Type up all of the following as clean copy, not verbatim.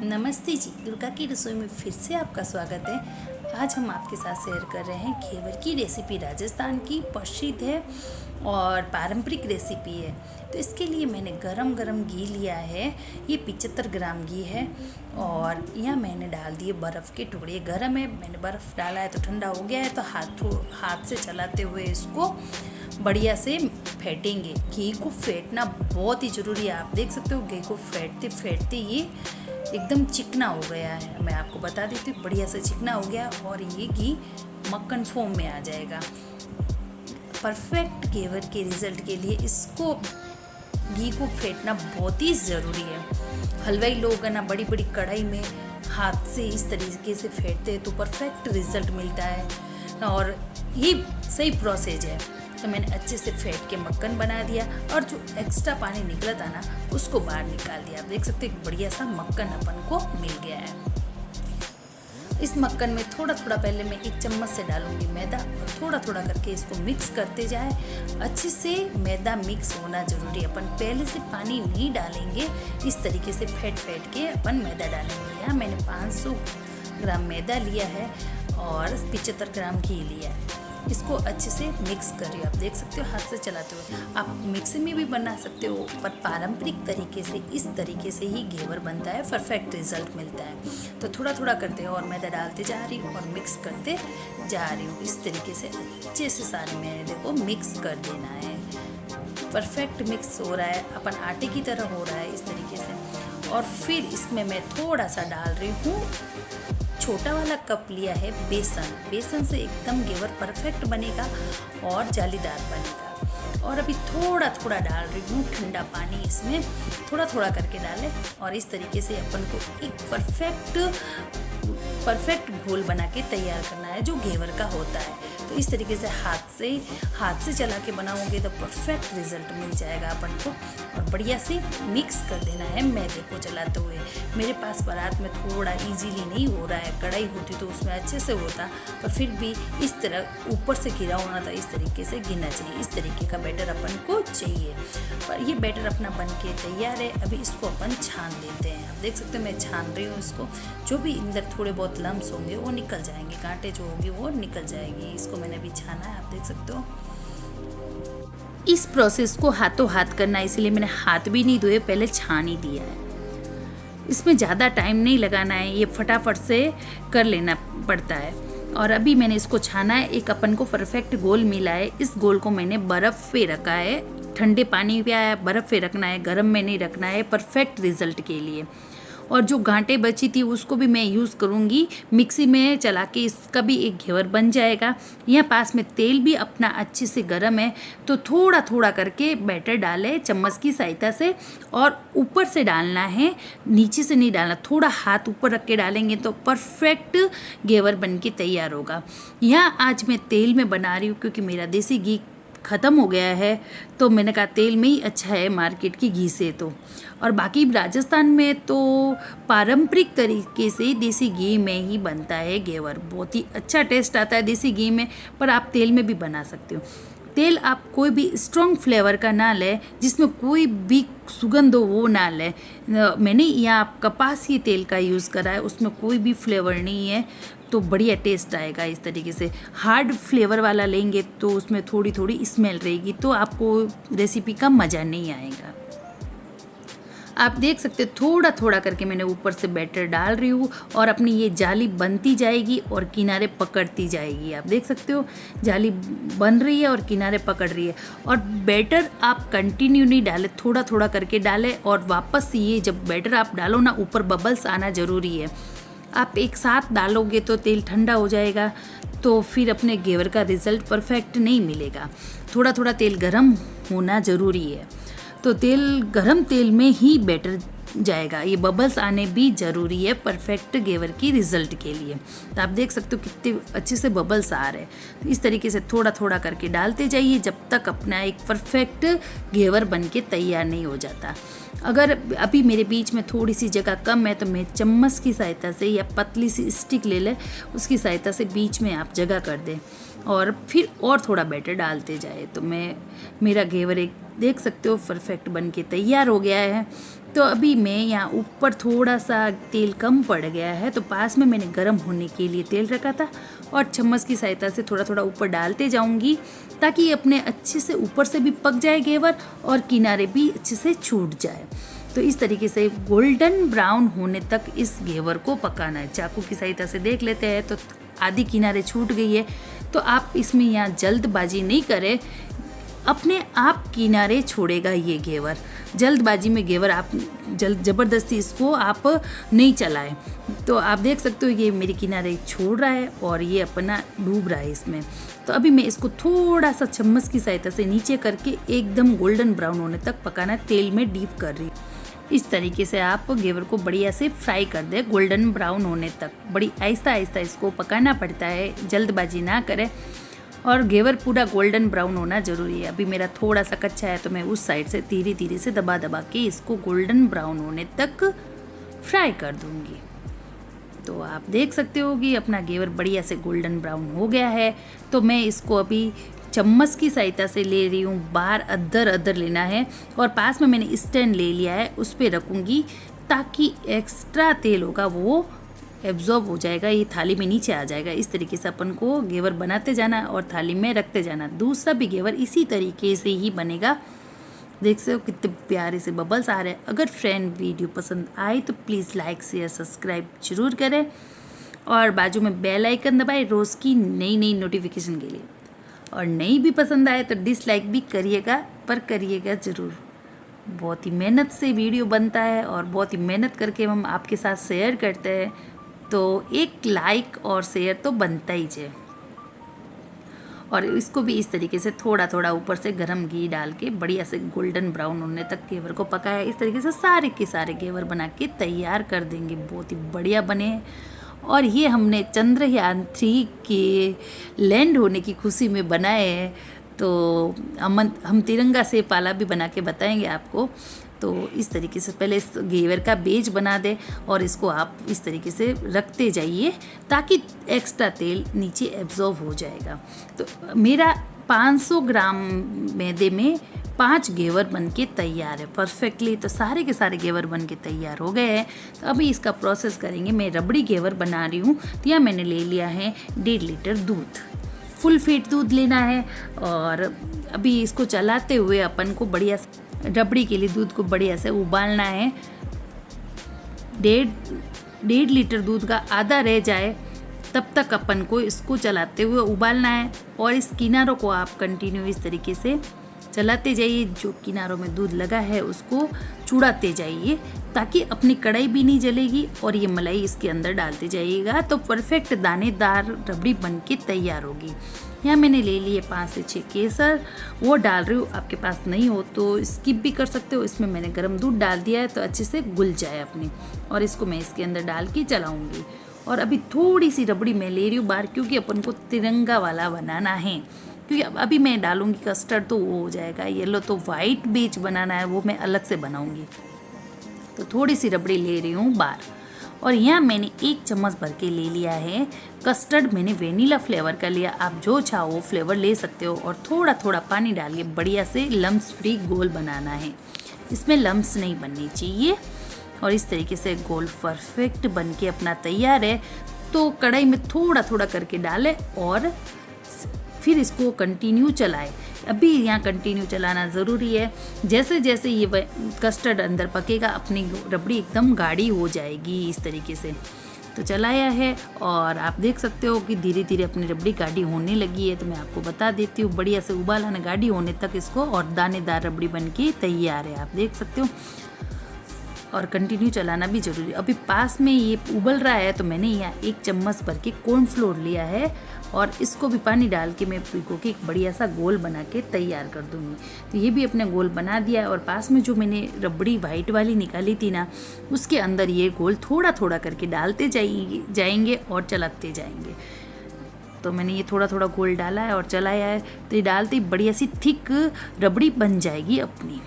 नमस्ते जी, दुर्गा की रसोई में फिर से आपका स्वागत है। आज हम आपके साथ शेयर कर रहे हैं घेवर की रेसिपी। राजस्थान की प्रसिद्ध है और पारंपरिक रेसिपी है। तो इसके लिए मैंने गरम गरम घी लिया है। ये 75 ग्राम घी है और यहाँ मैंने डाल दिए बर्फ़ के टुकड़े। गरम है, मैंने बर्फ़ डाला है तो ठंडा हो गया है। तो हाथ से चलाते हुए इसको बढ़िया से फेंटेंगे। घी को फेंटना बहुत ही ज़रूरी है। आप देख सकते हो घी को फेंटते फेंटते ये एकदम चिकना हो गया है। मैं आपको बता देती हूँ, बढ़िया से चिकना हो गया और ये घी मक्खन फॉर्म में आ जाएगा। परफेक्ट घेवर के रिज़ल्ट के लिए इसको घी को फेंटना बहुत ही ज़रूरी है। हलवाई लोग है ना, बड़ी बड़ी कढ़ाई में हाथ से इस तरीके से फेंटते हैं तो परफेक्ट रिज़ल्ट मिलता है और ये सही प्रोसेस है। तो मैंने अच्छे से फेंट के मक्खन बना दिया और जो एक्स्ट्रा पानी निकला था ना उसको बाहर निकाल दिया। आप देख सकते हो एक बढ़िया सा मक्खन अपन को मिल गया है। इस मक्खन में थोड़ा थोड़ा पहले मैं 1 चम्मच से डालूंगी मैदा और थोड़ा थोड़ा करके इसको मिक्स करते जाए। अच्छे से मैदा मिक्स होना ज़रूरी है। अपन पहले से पानी नहीं डालेंगे, इस तरीके से फेंट फेंट के अपन मैदा डालेंगे। यहाँ मैंने 500 ग्राम मैदा लिया है और 75 ग्राम घी लिया है। इसको अच्छे से मिक्स करिए। आप देख सकते हो हाथ से चलाते हुए। आप मिक्सी में भी बना सकते हो, पर पारंपरिक तरीके से इस तरीके से ही घेवर बनता है, परफेक्ट रिजल्ट मिलता है। तो थोड़ा थोड़ा करते हो और मैदा डालते जा रही हूँ और मिक्स करते जा रही हूँ। इस तरीके से अच्छे से सारे मैदे को मिक्स कर देना है। परफेक्ट मिक्स हो रहा है, अपन आटे की तरह हो रहा है इस तरीके से। और फिर इसमें मैं थोड़ा सा डाल रही हूँ, छोटा वाला कप लिया है बेसन। बेसन से एकदम घेवर परफेक्ट बनेगा और जालीदार बनेगा। और अभी थोड़ा थोड़ा डाल रही हूँ ठंडा पानी। इसमें थोड़ा थोड़ा करके डालें और इस तरीके से अपन को एक परफेक्ट घोल बना के तैयार करना है जो घेवर का होता है। तो इस तरीके से हाथ से चला के बनाओगे तो परफेक्ट रिजल्ट मिल जाएगा अपन को। और बढ़िया से मिक्स कर देना है मैदे को चलाते हुए। मेरे पास बारात में थोड़ा इजीली नहीं हो रहा है, कढ़ाई होती तो उसमें अच्छे से होता, पर फिर भी इस तरह ऊपर से गिरा होना था, इस तरीके से गिरना चाहिए। इस तरीके का बैटर अपन को चाहिए। पर ये बैटर अपना बन के तैयार है। अभी इसको अपन छान लेते हैं। आप देख सकते हो मैं छान रही हूँ इसको। जो भी अंदर थोड़े बहुत लम्स होंगे वो निकल जाएंगे, कांटे जो होंगे वो निकल जाएंगे। इसको मैंने अभी छाना है, आप देख सकते हो। इस प्रोसेस को हाथों हाथ करना है, इसलिए मैंने हाथ भी नहीं धोए, पहले छान ही दिया है। इसमें ज़्यादा टाइम नहीं लगाना है, ये फटाफट से कर लेना पड़ता है। और अभी मैंने इसको छाना है। एक अपन को परफेक्ट गोल मिला है। इस गोल को मैंने बर्फ़ पे रखा है। ठंडे पानी पे आया, बर्फ़ पे रखना है, गर्म में नहीं रखना है, परफेक्ट रिजल्ट के लिए। और जो गांठें बची थी उसको भी मैं यूज़ करूँगी, मिक्सी में चला के इसका भी एक घेवर बन जाएगा। यहाँ पास में तेल भी अपना अच्छे से गर्म है, तो थोड़ा थोड़ा करके बैटर डालें चम्मच की सहायता से। और ऊपर से डालना है, नीचे से नहीं डालना। थोड़ा हाथ ऊपर रख के डालेंगे तो परफेक्ट घेवर बन के तैयार होगा। यहाँ आज मैं तेल में बना रही हूँ क्योंकि मेरा देसी घी ख़त्म हो गया है, तो मैंने कहा तेल में ही अच्छा है मार्केट की घी से। तो और बाकी राजस्थान में तो पारंपरिक तरीके से देसी घी में ही बनता है घेवर। बहुत ही अच्छा टेस्ट आता है देसी घी में, पर आप तेल में भी बना सकते हो। तेल आप कोई भी स्ट्रॉन्ग फ्लेवर का ना लें, जिसमें कोई भी सुगंध हो वो ना लें। मैंने यहाँ कपास की तेल का यूज़ करा है, उसमें कोई भी फ्लेवर नहीं है, तो बढ़िया टेस्ट आएगा। इस तरीके से हार्ड फ्लेवर वाला लेंगे तो उसमें थोड़ी थोड़ी स्मेल रहेगी, तो आपको रेसिपी का मज़ा नहीं आएगा। आप देख सकते हो थोड़ा थोड़ा करके मैंने ऊपर से बैटर डाल रही हूँ और अपनी ये जाली बनती जाएगी और किनारे पकड़ती जाएगी। आप देख सकते हो जाली बन रही है और किनारे पकड़ रही है। और बैटर आप कंटिन्यू नहीं डालें, थोड़ा थोड़ा करके डालें। और वापस ये जब बैटर आप डालो ना, ऊपर बबल्स आना ज़रूरी है। आप एक साथ डालोगे तो तेल ठंडा हो जाएगा, तो फिर अपने घेवर का रिज़ल्ट परफेक्ट नहीं मिलेगा। थोड़ा थोड़ा तेल गरम होना ज़रूरी है, तो गरम तेल में ही बैटर जाएगा। ये बबल्स आने भी ज़रूरी है परफेक्ट घेवर की रिज़ल्ट के लिए। तो आप देख सकते हो कितने अच्छे से बबल्स आ रहे हैं। तो इस तरीके से थोड़ा थोड़ा करके डालते जाइए जब तक अपना एक परफेक्ट घेवर बन के तैयार नहीं हो जाता। अगर अभी मेरे बीच में थोड़ी सी जगह कम है तो मैं चम्मच की सहायता से या पतली सी स्टिक ले लें, उसकी सहायता से बीच में आप जगह कर दें और फिर और थोड़ा बैटर डालते जाए। तो मेरा घेवर एक देख सकते हो परफेक्ट बन के तैयार हो गया है। तो अभी मैं यहाँ ऊपर थोड़ा सा तेल कम पड़ गया है, तो पास में मैंने गर्म होने के लिए तेल रखा था और चम्मच की सहायता से थोड़ा थोड़ा ऊपर डालते जाऊंगी ताकि ये अपने अच्छे से ऊपर से भी पक जाए घेवर और किनारे भी अच्छे से छूट जाए। तो इस तरीके से गोल्डन ब्राउन होने तक इस घेवर को पकाना है। चाकू की सहायता से देख लेते हैं तो आधी किनारे छूट गई है। तो आप इसमें यहाँ जल्दबाजी नहीं करें, अपने आप किनारे छोड़ेगा ये घेवर। जल्दबाजी में घेवर आप ज़बरदस्ती इसको आप नहीं चलाएं। तो आप देख सकते हो ये मेरे किनारे छोड़ रहा है और ये अपना डूब रहा है इसमें। तो अभी मैं इसको थोड़ा सा चम्मच की सहायता से नीचे करके एकदम गोल्डन ब्राउन होने तक पकाना, तेल में डीप कर रही। इस तरीके से आप घेवर को बढ़िया से फ्राई कर दें गोल्डन ब्राउन होने तक। बड़ी आहिस्ता आहिस्ता इसको पकाना पड़ता है, जल्दबाजी ना करें और घेवर पूरा गोल्डन ब्राउन होना ज़रूरी है। अभी मेरा थोड़ा सा कच्चा है तो मैं उस साइड से धीरे धीरे से दबा दबा के इसको गोल्डन ब्राउन होने तक फ्राई कर दूँगी। तो आप देख सकते हो कि अपना घेवर बढ़िया से गोल्डन ब्राउन हो गया है। तो मैं इसको अभी चम्मच की सहायता से ले रही हूँ, बाहर अदर अदर लेना है और पास में मैंने स्टैंड ले लिया है, उस पर रखूँगी ताकि एक्स्ट्रा तेल होगा वो एब्जॉर्ब हो जाएगा, ये थाली में नीचे आ जाएगा। इस तरीके से अपन को घेवर बनाते जाना और थाली में रखते जाना। दूसरा भी घेवर इसी तरीके से ही बनेगा। देख सकते हो कितने प्यारे से बबल्स आ रहे हैं। अगर फ्रेंड वीडियो पसंद आए तो प्लीज़ लाइक शेयर सब्सक्राइब जरूर करें और बाजू में बेल आइकन दबाएं रोज़ की नई नई नोटिफिकेशन के लिए। और नहीं भी पसंद आए तो डिसलाइक भी करिएगा, पर करिएगा ज़रूर। बहुत ही मेहनत से वीडियो बनता है और बहुत ही मेहनत करके हम आपके साथ शेयर करते हैं, तो एक लाइक और शेयर तो बनता ही है। और इसको भी इस तरीके से थोड़ा थोड़ा ऊपर से गरम घी डाल के बढ़िया से गोल्डन ब्राउन होने तक घेवर को पकाया। इस तरीके से सारे के सारे घेवर बना के तैयार कर देंगे। बहुत ही बढ़िया बने। और ये हमने चंद्रयान 3 के लैंड होने की खुशी में बनाए हैं। तो हम तिरंगा से पाला भी बना के बताएंगे आपको। तो इस तरीके से पहले इस घेवर का बेज बना दे और इसको आप इस तरीके से रखते जाइए ताकि एक्स्ट्रा तेल नीचे एब्जॉर्ब हो जाएगा। तो मेरा 500 ग्राम मैदे में 5 घेवर बन के तैयार है परफेक्टली। तो सारे के सारे घेवर बन के तैयार हो गए हैं। तो अभी इसका प्रोसेस करेंगे। मैं रबड़ी घेवर बना रही हूँ। तो यहाँ मैंने ले लिया है 1.5 लीटर दूध, फुल फीट दूध लेना है। और अभी इसको चलाते हुए अपन को बढ़िया रबड़ी के लिए दूध को बढ़िया से उबालना है। 1.5 लीटर दूध का आधा रह जाए तब तक अपन को इसको चलाते हुए उबालना है। और इस किनारों को आप कंटिन्यू इस तरीके से चलाते जाइए। जो किनारों में दूध लगा है उसको चुड़ाते जाइए ताकि अपनी कढ़ाई भी नहीं जलेगी और ये मलाई इसके अंदर डालते जाइएगा। तो परफेक्ट दानेदार रबड़ी बन के तैयार होगी। यहाँ मैंने ले लिए 5 से 6 केसर, वो डाल रही हूँ। आपके पास नहीं हो तो स्किप भी कर सकते हो। इसमें मैंने गर्म दूध डाल दिया है तो अच्छे से घुल जाए अपनी। और इसको मैं इसके अंदर डाल के चलाऊँगी। और अभी थोड़ी सी रबड़ी मैं ले रही हूँ बाहर, क्योंकि अपन को तिरंगा वाला बनाना है। क्योंकि अभी मैं डालूँगी कस्टर्ड तो वो हो जाएगा येलो, तो वाइट बेच बनाना है वो मैं अलग से बनाऊँगी। तो थोड़ी सी रबड़ी ले रही हूँ बाहर। और यहाँ मैंने 1 चम्मच भर के ले लिया है कस्टर्ड। मैंने वेनिला फ्लेवर का लिया, आप जो चाहो वो फ्लेवर ले सकते हो। और थोड़ा थोड़ा पानी डाल के बढ़िया से लम्स फ्री गोल बनाना है। इसमें लम्स नहीं बननी चाहिए। और इस तरीके से गोल परफेक्ट बन के अपना तैयार है। तो कढ़ाई में थोड़ा थोड़ा करके डालें और फिर इसको कंटिन्यू चलाएं। अभी यहाँ कंटिन्यू चलाना ज़रूरी है। जैसे जैसे ये कस्टर्ड अंदर पकेगा अपनी रबड़ी एकदम गाढ़ी हो जाएगी इस तरीके से। तो चलाया है और आप देख सकते हो कि धीरे धीरे अपनी रबड़ी गाढ़ी होने लगी है। तो मैं आपको बता देती हूँ, बढ़िया से उबाल आना गाढ़ी होने तक इसको, और दानेदार रबड़ी बन के तैयार है। आप देख सकते हो। और कंटिन्यू चलाना भी ज़रूरी है। अभी पास में ये उबल रहा है तो मैंने यहाँ 1 चम्मच भर के कॉर्नफ्लोर लिया है और इसको भी पानी डाल के मैं भिगो के एक बढ़िया सा गोल बना के तैयार कर दूँगी। तो ये भी अपने गोल बना दिया है। और पास में जो मैंने रबड़ी वाइट वाली निकाली थी ना, उसके अंदर ये गोल थोड़ा थोड़ा करके डालते जाएंगे और चलाते जाएंगे। तो मैंने ये थोड़ा थोड़ा गोल डाला है और चलाया है। तो ये डालते ही बढ़िया सी थिक रबड़ी बन जाएगी अपनी।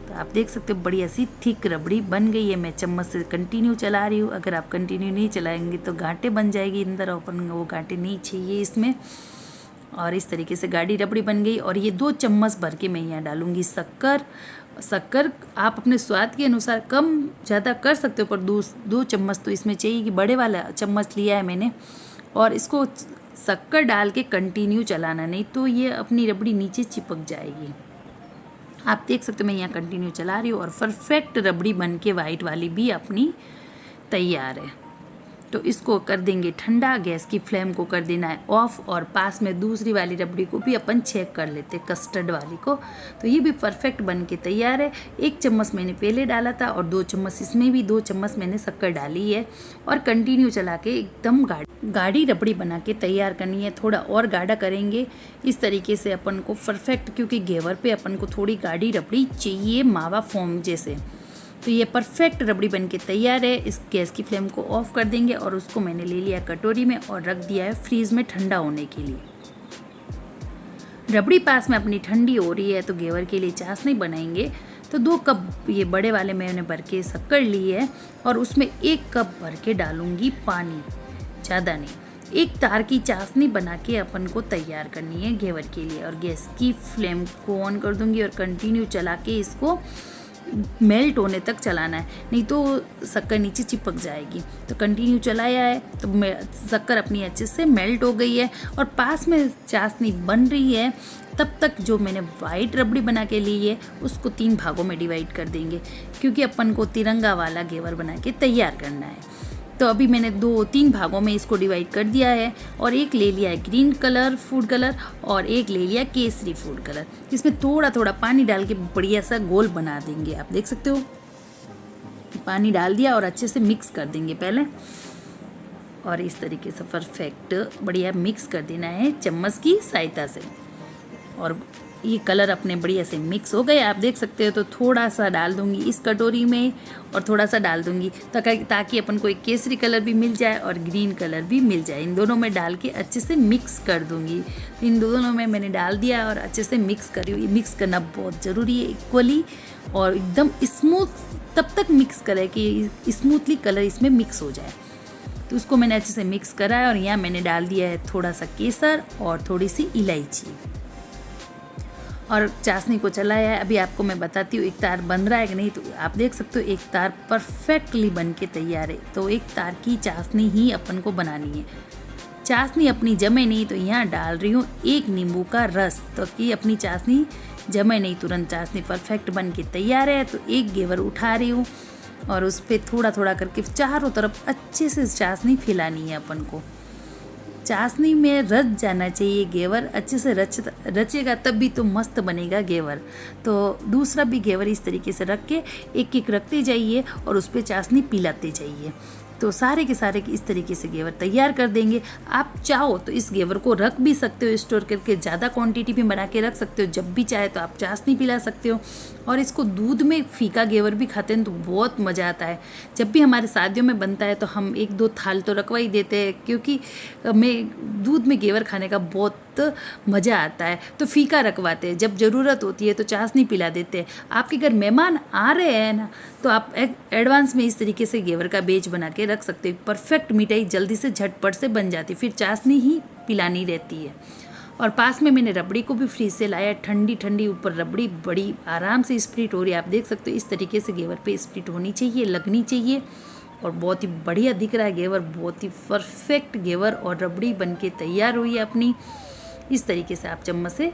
तो आप देख सकते हो बढ़िया सी थिक रबड़ी बन गई है। मैं चम्मच से कंटिन्यू चला रही हूँ। अगर आप कंटिन्यू नहीं चलाएंगे तो गांठें बन जाएगी अंदर, अपन वो गांठें नहीं चाहिए इसमें। और इस तरीके से गाढ़ी रबड़ी बन गई। और ये 2 चम्मच भर के मैं यहाँ डालूँगी शक्कर शक्कर आप अपने स्वाद के अनुसार कम ज़्यादा कर सकते हो, पर 2 चम्मच तो इसमें चाहिए कि बड़े वाला चम्मच लिया है मैंने। और इसको शक्कर डाल के कंटिन्यू चलाना, नहीं तो ये अपनी रबड़ी नीचे चिपक जाएगी। आप देख सकते हो मैं यहाँ कंटिन्यू चला रही हूँ और परफेक्ट रबड़ी बन के वाइट वाली भी अपनी तैयार है। तो इसको कर देंगे ठंडा, गैस की फ्लेम को कर देना है ऑफ, और पास में दूसरी वाली रबड़ी को भी अपन चेक कर लेते हैं, कस्टर्ड वाली को। तो ये भी परफेक्ट बन के तैयार है। 1 चम्मच मैंने पहले डाला था और 2 चम्मच इसमें भी 2 चम्मच मैंने शक्कर डाली है, और कंटिन्यू चला के एकदम गाढ़ी रबड़ी बना के तैयार करनी है। थोड़ा और गाढ़ा करेंगे इस तरीके से अपन को परफेक्ट, क्योंकि घेवर पे अपन को थोड़ी गाढ़ी रबड़ी चाहिए मावा फॉर्म जैसे। तो ये परफेक्ट रबड़ी बनके तैयार है। इस गैस की फ्लेम को ऑफ कर देंगे और उसको मैंने ले लिया कटोरी में और रख दिया है फ्रीज में ठंडा होने के लिए। रबड़ी पास में अपनी ठंडी हो रही है तो घेवर के लिए चाशनी बनाएंगे। तो 2 कप ये बड़े वाले मैंने भर के शक्कर ली है और उसमें 1 कप भर के डालूंगी पानी, ज़्यादा नहीं। 1 तार की चाशनी बना के अपन को तैयार करनी है घेवर के लिए। और गैस की फ्लेम को ऑन कर दूंगी और कंटिन्यू चला के इसको मेल्ट होने तक चलाना है, नहीं तो शक्कर नीचे चिपक जाएगी। तो कंटिन्यू चलाया है तो शक्कर अपनी अच्छे से मेल्ट हो गई है और पास में चाशनी बन रही है। तब तक जो मैंने वाइट रबड़ी बना के ली है उसको 3 भागों में डिवाइड कर देंगे, क्योंकि अपन को तिरंगा वाला घेवर बना के तैयार करना है। तो अभी मैंने 2-3 भागों में इसको डिवाइड कर दिया है, और एक ले लिया है ग्रीन कलर फूड कलर और एक ले लिया केसरी फूड कलर। इसमें थोड़ा थोड़ा पानी डाल के बढ़िया सा गोल बना देंगे। आप देख सकते हो पानी डाल दिया और अच्छे से मिक्स कर देंगे पहले, और इस तरीके से परफेक्ट बढ़िया मिक्स कर देना है चम्मच की सहायता से। और ये कलर अपने बढ़िया से मिक्स हो गए, आप देख सकते हो। तो थोड़ा सा डाल दूंगी इस कटोरी में और थोड़ा सा डाल दूंगी ताकि अपन को एक केसरी कलर भी मिल जाए और ग्रीन कलर भी मिल जाए। इन दोनों में डाल के अच्छे से मिक्स कर दूंगी। तो इन दोनों में मैंने डाल दिया और अच्छे से मिक्स करी हुई। मिक्स करना बहुत ज़रूरी है इक्वली, और एकदम स्मूथ तब तक मिक्स करें कि स्मूथली कलर इसमें मिक्स हो जाए। तो उसको मैंने अच्छे से मिक्स करा है और यहाँ मैंने डाल दिया है थोड़ा सा केसर और थोड़ी सी इलायची, और चाशनी को चलाया है। अभी आपको मैं बताती हूँ एक तार बन रहा है कि नहीं। तो आप देख सकते हो एक तार परफेक्टली बन के तैयार है। तो एक तार की चाशनी ही अपन को बनानी है। चाशनी अपनी जमे नहीं तो यहाँ डाल रही हूँ 1 नींबू का रस, तो कि अपनी चाशनी जमे नहीं, तुरंत चाशनी परफेक्ट बन के तैयार है। तो 1 घेवर उठा रही हूँ और उस पर थोड़ा थोड़ा करके चारों तरफ अच्छे से चाशनी फैलानी है अपन को। चाशनी में रच जाना चाहिए घेवर, अच्छे से रचेगा तब भी तो मस्त बनेगा घेवर। तो दूसरा भी घेवर इस तरीके से रख के एक रखते जाइए और उस पर चाशनी पिलाते जाइए। तो सारे के सारे इस तरीके से घेवर तैयार कर देंगे। आप चाहो तो इस घेवर को रख भी सकते हो, स्टोर करके ज़्यादा क्वांटिटी में बना के रख सकते हो। जब भी चाहे तो आप चाशनी पिला सकते हो, और इसको दूध में फीका घेवर भी खाते हैं तो बहुत मज़ा आता है। जब भी हमारे शादियों में बनता है तो हम 1-2 थाल तो रखवा ही देते हैं, क्योंकि मैं दूध में घेवर खाने का बहुत मज़ा आता है। तो फीका रखवाते हैं, जब ज़रूरत होती है तो चाशनी पिला देते हैं। आपके घर मेहमान आ रहे हैं ना, तो आप एडवांस में इस तरीके से घेवर का बेच बना के रख सकते हो। परफेक्ट मिठाई जल्दी से झटपट से बन जाती, फिर चाशनी ही पिलानी रहती है। और पास में मैंने रबड़ी को भी फ्रीज से लाया, ठंडी ठंडी ऊपर रबड़ी बड़ी आराम से स्प्लिट हो रही है। आप देख सकते हो इस तरीके से घेवर पे स्प्लिट होनी चाहिए, लगनी चाहिए, और बहुत ही बढ़िया दिख रहा है घेवर। बहुत ही परफेक्ट घेवर और रबड़ी बन के तैयार हुई है अपनी। इस तरीके से आप चम्मच से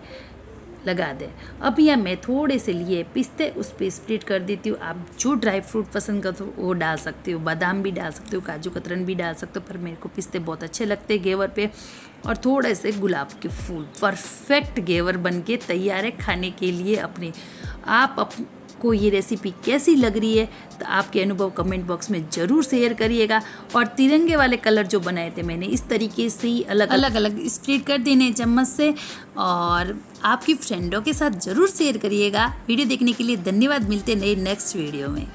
लगा दें। अब यहाँ मैं थोड़े से लिए पिस्ते उस पर स्प्लिट कर देती हूँ। आप जो ड्राई फ्रूट पसंद करते हो वो डाल सकते हो, बादाम भी डाल सकते हो, काजू कतरन भी डाल सकते हो, पर मेरे को पिस्ते बहुत अच्छे लगते हैं घेवर पे। और थोड़े से गुलाब के फूल। परफेक्ट घेवर बन के तैयार है खाने के लिए अपने। को ये रेसिपी कैसी लग रही है तो आपके अनुभव कमेंट बॉक्स में ज़रूर शेयर करिएगा। और तिरंगे वाले कलर जो बनाए थे मैंने इस तरीके से ही अलग अलग स्प्लिट कर देने चम्मच से, और आपकी फ्रेंडों के साथ ज़रूर शेयर करिएगा। वीडियो देखने के लिए धन्यवाद। मिलते नए नेक्स्ट वीडियो में।